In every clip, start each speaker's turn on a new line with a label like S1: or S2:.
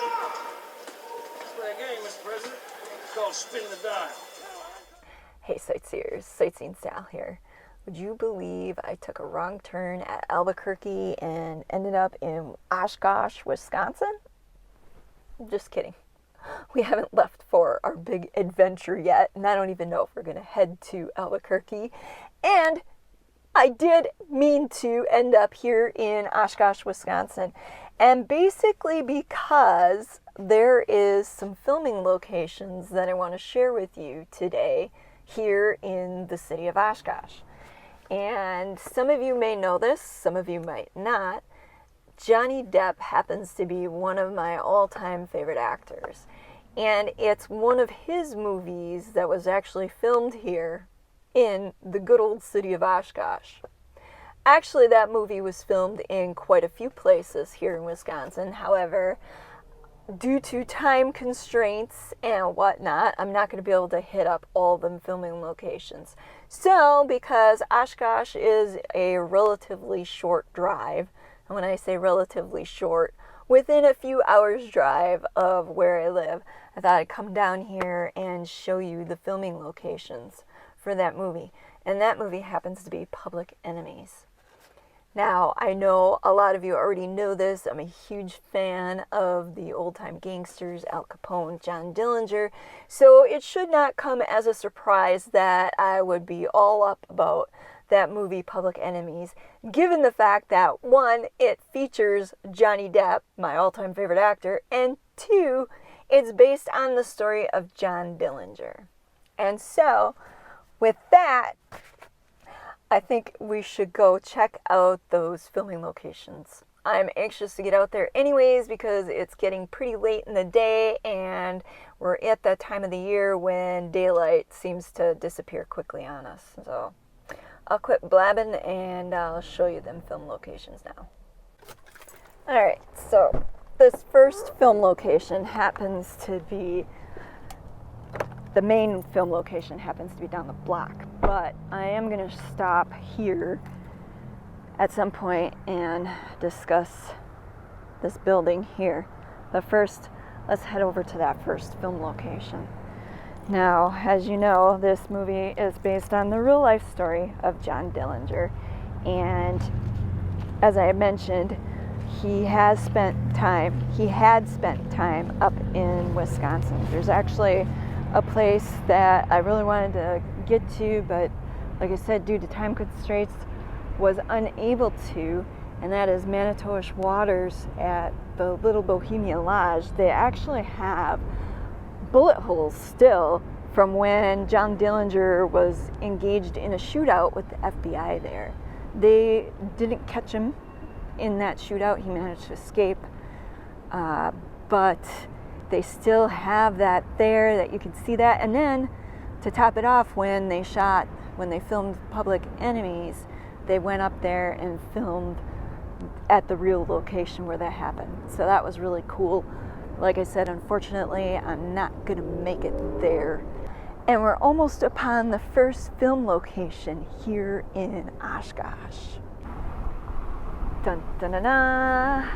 S1: Let's play a game, Mr. President. It's called spin the dial.
S2: Hey sightseers, SightseeingSally here. Would you believe I took a wrong turn at Albuquerque and ended up in Oshkosh, Wisconsin? Just kidding. We haven't left for our big adventure yet, and I don't even know if we're going to head to Albuquerque. And I did mean to end up here in Oshkosh, Wisconsin. And basically because there is some filming locations that I want to share with you today here in the city of Oshkosh. And some of you may know this, some of you might not. Johnny Depp happens to be one of my all-time favorite actors. And it's one of his movies that was actually filmed here in the good old city of Oshkosh. Actually, that movie was filmed in quite a few places here in Wisconsin. However, due to time constraints and whatnot, I'm not going to be able to hit up all the filming locations. So, because Oshkosh is a relatively short drive, and when I say relatively short, within a few hours drive of where I live, I thought I'd come down here and show you the filming locations for that movie. And that movie happens to be Public Enemies. Now, I know a lot of you already know this. I'm a huge fan of the old-time gangsters, Al Capone, John Dillinger. So it should not come as a surprise that I would be all up about that movie, Public Enemies, given the fact that, one, it features Johnny Depp, my all-time favorite actor, and two, it's based on the story of John Dillinger. And so, with that, I think we should go check out those filming locations. I'm anxious to get out there anyways because it's getting pretty late in the day and we're at that time of the year when daylight seems to disappear quickly on us. So I'll quit blabbing and I'll show you them film locations now. Alright, so this first film location happens to be, the main film location happens to be down the block, but I am going to stop here at some point and discuss this building here. But first, let's head over to that first film location. Now, as you know, this movie is based on the real life story of John Dillinger, and as I mentioned, he had spent time up in Wisconsin. There's actually a place that I really wanted to get to, but like I said, due to time constraints, was unable to, and that is Manitowish Waters at the Little Bohemia Lodge. They actually have bullet holes still from when John Dillinger was engaged in a shootout with the FBI there. They didn't catch him in that shootout. He managed to escape, but they still have that there, that you can see that. And then to top it off, when they filmed Public Enemies, they went up there and filmed at the real location where that happened. So that was really cool. Like I said, unfortunately, I'm not gonna make it there. And we're almost upon the first film location here in Oshkosh. Dun dun dun dun.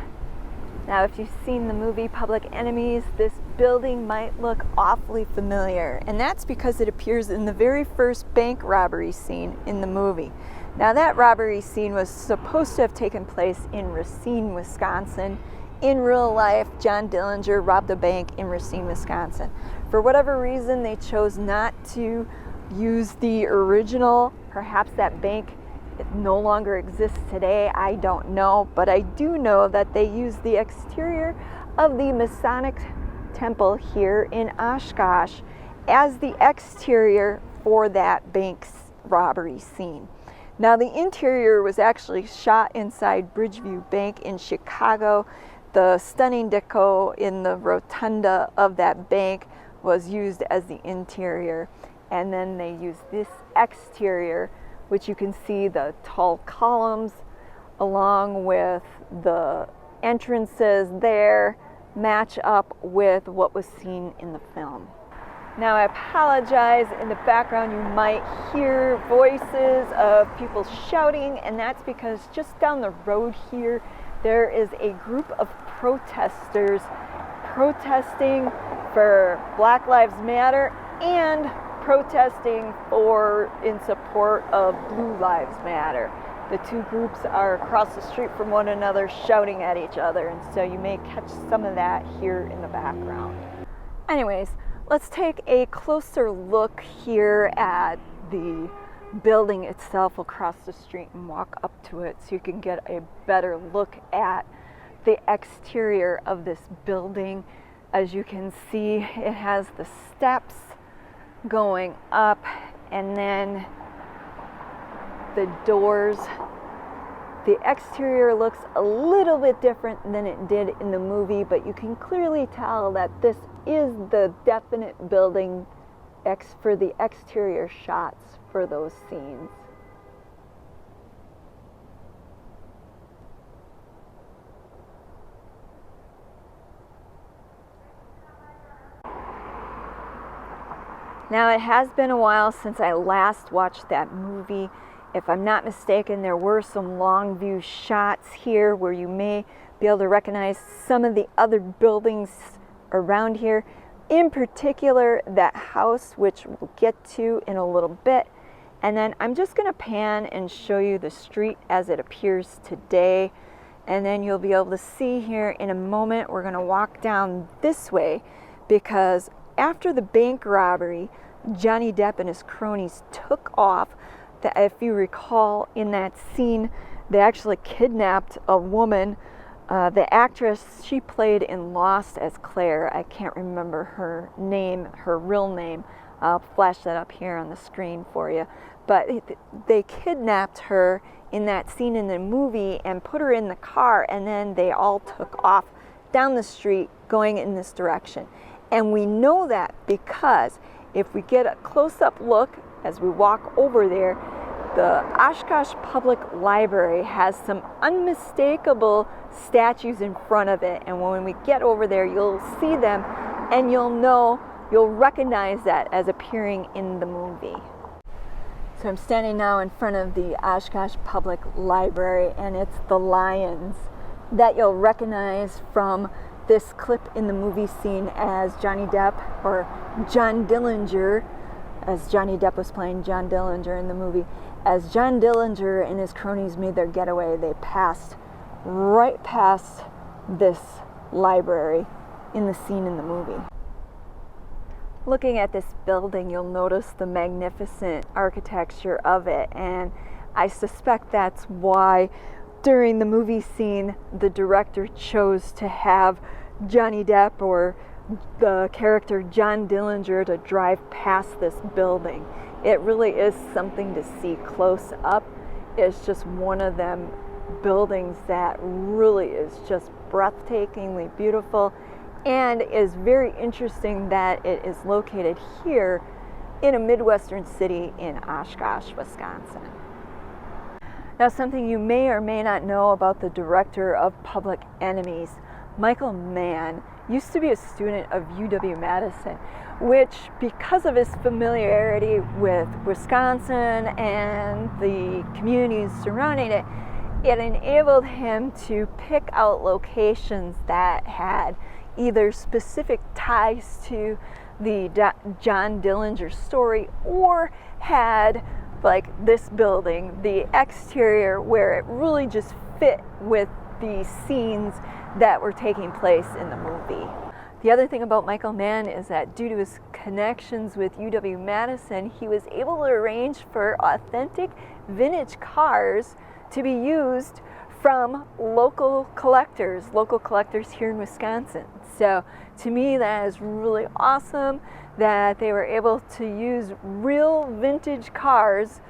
S2: Now, if you've seen the movie Public Enemies, this building might look awfully familiar, and that's because it appears in the very first bank robbery scene in the movie. Now, that robbery scene was supposed to have taken place in Racine, Wisconsin. In real life, John Dillinger robbed a bank in Racine, Wisconsin. For whatever reason, they chose not to use the original. Perhaps that bank no longer exists today, I don't know, but I do know that they used the exterior of the Masonic Temple here in Oshkosh as the exterior for that bank's robbery scene. Now, the interior was actually shot inside Bridgeview Bank in Chicago. The stunning deco in the rotunda of that bank was used as the interior, and then they used this exterior, which you can see the tall columns along with the entrances there match up with what was seen in the film. Now, I apologize, in the background you might hear voices of people shouting, and that's because just down the road here there is a group of protesters protesting for Black Lives Matter and protesting in support of Blue Lives Matter. The two groups are across the street from one another shouting at each other, and so you may catch some of that here in the background. Anyways, let's take a closer look here at the building itself across the street and walk up to it so you can get a better look at the exterior of this building. As you can see, it has the steps going up and then the doors. The exterior looks a little bit different than it did in the movie, but you can clearly tell that this is the definite building for the exterior shots for those scenes. Now, it has been a while since I last watched that movie. If I'm not mistaken, there were some long view shots here where you may be able to recognize some of the other buildings around here. In particular, that house, which we'll get to in a little bit. And then I'm just going to pan and show you the street as it appears today. And then you'll be able to see here in a moment, we're going to walk down this way because after the bank robbery, Johnny Depp and his cronies took off. If you recall, in that scene, they actually kidnapped a woman. The actress, she played in Lost as Claire. I can't remember her name, her real name. I'll flash that up here on the screen for you. But they kidnapped her in that scene in the movie and put her in the car, and then they all took off down the street going in this direction. And we know that because if we get a close-up look as we walk over there, the Oshkosh Public Library has some unmistakable statues in front of it, and when we get over there you'll see them and you'll recognize that as appearing in the movie. So I'm standing now in front of the Oshkosh Public Library, and it's the lions that you'll recognize from this clip in the movie scene as Johnny Depp, or John Dillinger, as Johnny Depp was playing John Dillinger in the movie. As John Dillinger and his cronies made their getaway, they passed right past this library in the scene in the movie. Looking at this building, you'll notice the magnificent architecture of it, and I suspect that's why during the movie scene the director chose to have Johnny Depp, or the character John Dillinger, to drive past this building. It really is something to see close up. It's just one of them buildings that really is just breathtakingly beautiful, and is very interesting that it is located here in a Midwestern city in Oshkosh, Wisconsin. Now, something you may or may not know about the director of Public Enemies, Michael Mann, used to be a student of UW-Madison, which, because of his familiarity with Wisconsin and the communities surrounding it, it enabled him to pick out locations that had either specific ties to the John Dillinger story, or had, like this building, the exterior where it really just fit with the scenes that were taking place in the movie. The other thing about Michael Mann is that due to his connections with UW-Madison, he was able to arrange for authentic vintage cars to be used from local collectors here in Wisconsin. So to me, that is really awesome that they were able to use real vintage cars,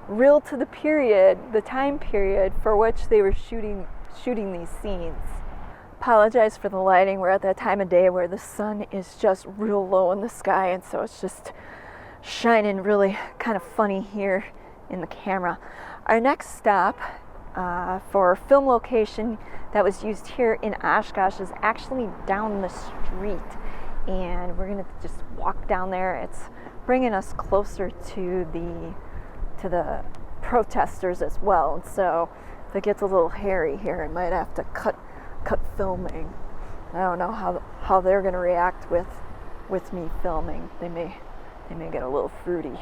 S2: real to the period, the time period for which they were shooting these scenes. Apologize for the lighting. We're at that time of day where the sun is just real low in the sky, and so it's just shining really kind of funny here in the camera. Our next stop for film location that was used here in Oshkosh is actually down the street, and we're gonna just walk down there. It's bringing us closer to the protesters as well, and so if it gets a little hairy here, I might have to cut filming. I don't know how they're going to react with me filming. They may get a little fruity.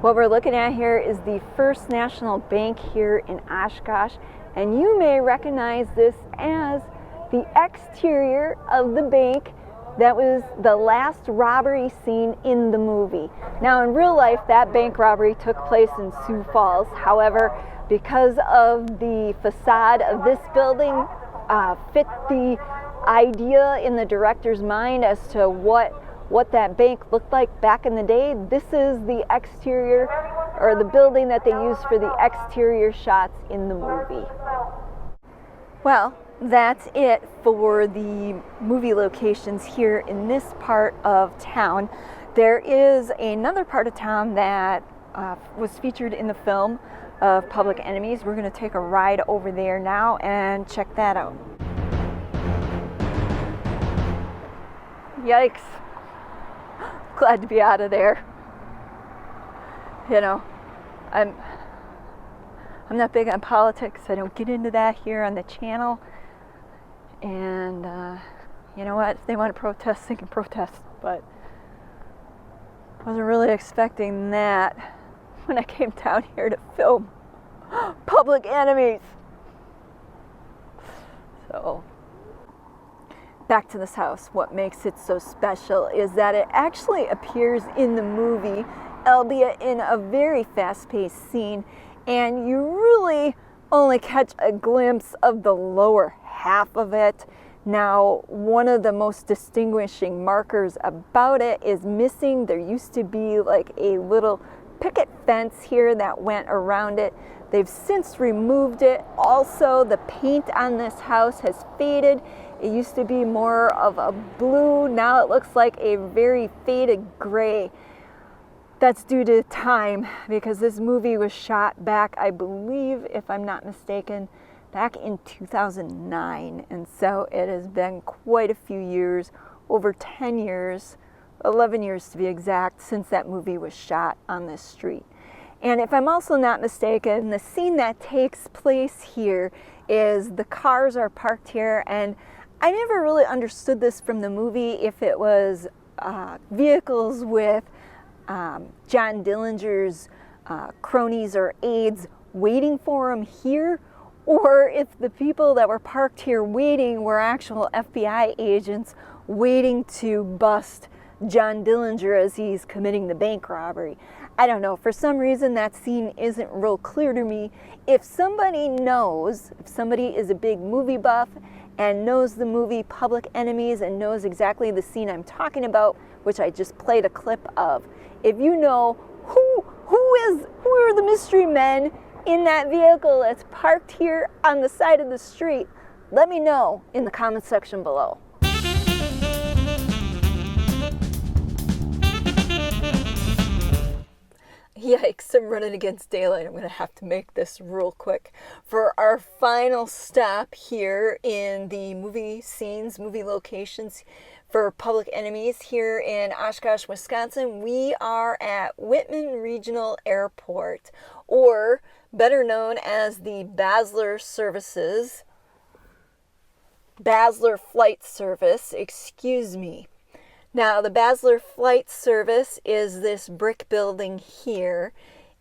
S2: What we're looking at here is the First National Bank here in Oshkosh, and you may recognize this as the exterior of the bank that was the last robbery scene in the movie. Now in real life, that bank robbery took place in Sioux Falls. However, because of the facade of this building fit the idea in the director's mind as to what that bank looked like back in the day, this is the exterior, or the building that they used for the exterior shots in the movie. Well, that's it for the movie locations here in this part of town. There is another part of town that was featured in the film of Public Enemies. We're going to take a ride over there now and check that out. Yikes. Glad to be out of there. You know, I'm not big on politics. I don't get into that here on the channel. And you know what? If they want to protest, they can protest. But I wasn't really expecting that when I came down here to film Public Enemies. So, back to this house. What makes it so special is that it actually appears in the movie, albeit in a very fast-paced scene, and you really only catch a glimpse of the lower half of it. Now, one of the most distinguishing markers about it is missing. There used to be like a little picket fence here that went around it. They've since removed it. Also, the paint on this house has faded. It used to be more of a blue. Now it looks like a very faded gray. That's due to time, because this movie was shot back, I believe, if I'm not mistaken, back in 2009. And so it has been quite a few years, over 10 years, 11 years to be exact, since that movie was shot on this street. And if I'm also not mistaken, the scene that takes place here is the cars are parked here, and I never really understood this from the movie, if it was vehicles with John Dillinger's cronies or aides waiting for him here, or if the people that were parked here waiting were actual FBI agents waiting to bust John Dillinger as he's committing the bank robbery. I don't know. For some reason, that scene isn't real clear to me. If somebody knows, if somebody is a big movie buff and knows the movie Public Enemies and knows exactly the scene I'm talking about, which I just played a clip of, if you know who are the mystery men in that vehicle that's parked here on the side of the street, let me know in the comment section below. Yikes, I'm running against daylight. I'm going to have to make this real quick. For our final stop here in the movie scenes, movie locations for Public Enemies here in Oshkosh, Wisconsin, we are at Whitman Regional Airport, or better known as the Basler Flight Service, excuse me. Now, the Basler Flight Service is this brick building here,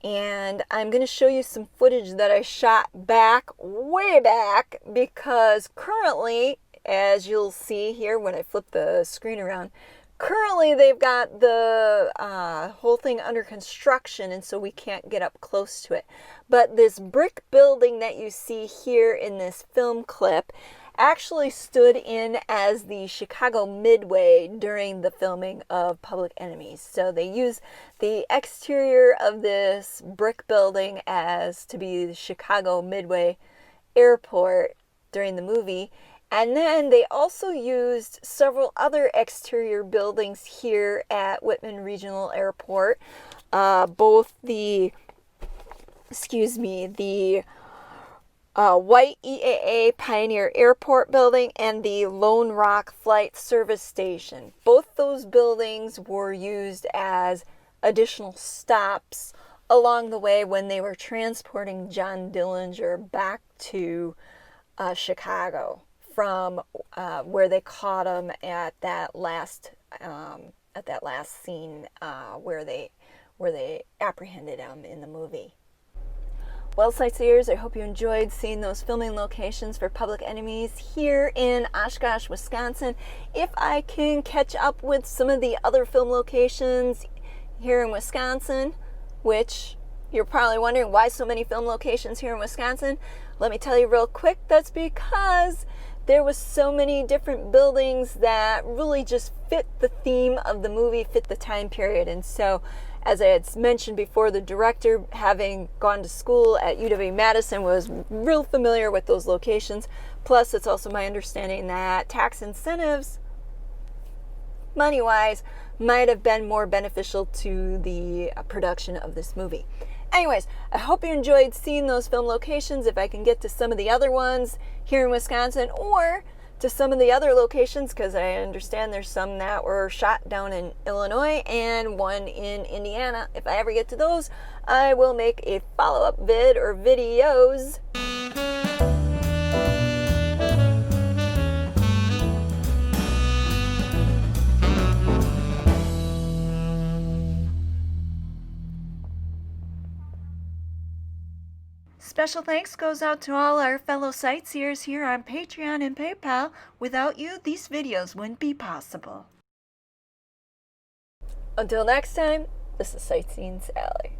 S2: and I'm going to show you some footage that I shot way back, because currently, as you'll see here when I flip the screen around, currently they've got the whole thing under construction, and so we can't get up close to it. But this brick building that you see here in this film clip actually stood in as the Chicago Midway during the filming of Public Enemies. So they use the exterior of this brick building as to be the Chicago Midway Airport during the movie. And then they also used several other exterior buildings here at Whitman Regional Airport. Both the White EAA Pioneer Airport building and the Lone Rock Flight Service Station. Both those buildings were used as additional stops along the way when they were transporting John Dillinger back to Chicago from where they caught him at that last scene where they apprehended him in the movie. Well, sightseers, I hope you enjoyed seeing those filming locations for Public Enemies here in Oshkosh, Wisconsin. If I can catch up with some of the other film locations here in Wisconsin, which you're probably wondering why so many film locations here in Wisconsin, let me tell you real quick, that's because there was so many different buildings that really just fit the theme of the movie, fit the time period. And so, as I had mentioned before, the director, having gone to school at UW-Madison, was real familiar with those locations. Plus, it's also my understanding that tax incentives, money-wise, might have been more beneficial to the production of this movie. Anyways, I hope you enjoyed seeing those film locations. If I can get to some of the other ones here in Wisconsin, or to some of the other locations, because I understand there's some that were shot down in Illinois and one in Indiana. If I ever get to those, I will make a follow-up vid or videos. Special thanks goes out to all our fellow sightseers here on Patreon and PayPal. Without you, these videos wouldn't be possible. Until next time, this is Sightseeing Sally.